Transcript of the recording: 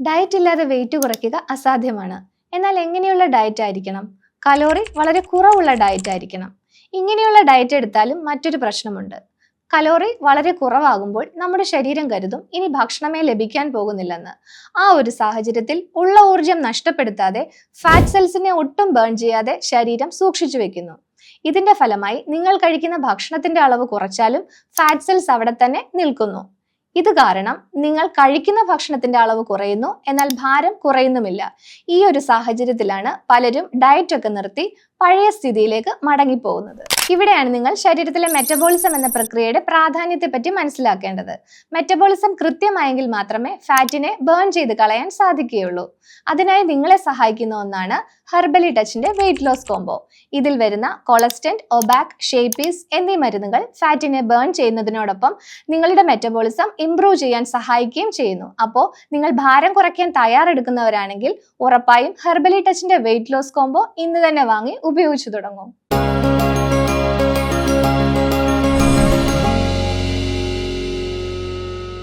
Diet ഇല്ലാതെ wait കുറയ്ക്കുക അസാധ്യമാണ്. എന്നാൽ എങ്ങനെയുള്ള ഡയറ്റ് ആയിരിക്കണം? കലോറി വളരെ കുറവുള്ള ഡയറ്റ് ആയിരിക്കണം. ഇങ്ങനെയുള്ള ഡയറ്റ് എടുത്താലും മറ്റൊരു പ്രശ്നമുണ്ട്. കലോറി വളരെ കുറവാകുമ്പോൾ നമ്മുടെ ശരീരം കരുതും ഇനി ഭക്ഷണമേ ലഭിക്കാൻ പോകുന്നില്ലെന്ന്. ആ ഒരു സാഹചര്യത്തിൽ ഉള്ള ഊർജം നഷ്ടപ്പെടുത്താതെ ഫാറ്റ് സെൽസിനെ ഒട്ടും ബേൺ ചെയ്യാതെ ശരീരം സൂക്ഷിച്ചു വെക്കുന്നു. ഇതിന്റെ ഫലമായി നിങ്ങൾ കഴിക്കുന്ന ഭക്ഷണത്തിന്റെ അളവ് കുറച്ചാലും ഫാറ്റ് സെൽസ് അവിടെ തന്നെ നിൽക്കുന്നു. ഇത് കാരണം നിങ്ങൾ കഴിക്കുന്ന ഭക്ഷണത്തിന്റെ അളവ് കുറയുന്നു, എന്നാൽ ഭാരം കുറയുന്നുമില്ല. ഈ ഒരു സാഹചര്യത്തിലാണ് പലരും ഡയറ്റ് ഒക്കെ നിർത്തി പഴയ സ്ഥിതിയിലേക്ക് മടങ്ങിപ്പോകുന്നത്. ഇവിടെയാണ് നിങ്ങൾ ശരീരത്തിലെ മെറ്റബോളിസം എന്ന പ്രക്രിയയുടെ പ്രാധാന്യത്തെ പറ്റി മനസ്സിലാക്കേണ്ടത്. മെറ്റബോളിസം കൃത്യമായെങ്കിൽ മാത്രമേ ഫാറ്റിനെ ബേൺ ചെയ്ത് കളയാൻ സാധിക്കുകയുള്ളൂ. അതിനായി നിങ്ങളെ സഹായിക്കുന്ന ഒന്നാണ് ഹെർബലി ടച്ചിന്റെ വെയിറ്റ് ലോസ് കോംബോ. ഇതിൽ വരുന്ന കൊളസ്റ്റന്റ്, ഒബാക്, ഷേപ്പീസ് എന്നീ മരുന്നുകൾ ഫാറ്റിനെ ബേൺ ചെയ്യുന്നതിനോടൊപ്പം നിങ്ങളുടെ മെറ്റബോളിസം ഇംപ്രൂവ് ചെയ്യാൻ സഹായിക്കുകയും ചെയ്യുന്നു. അപ്പോൾ നിങ്ങൾ ഭാരം കുറയ്ക്കാൻ തയ്യാറെടുക്കുന്നവരാണെങ്കിൽ ഉറപ്പായും ഹെർബലി ടച്ചിന്റെ വെയിറ്റ് ലോസ് കോംബോ ഇന്ന് തന്നെ വാങ്ങി ഉപയോഗിച്ചു തുടങ്ങും.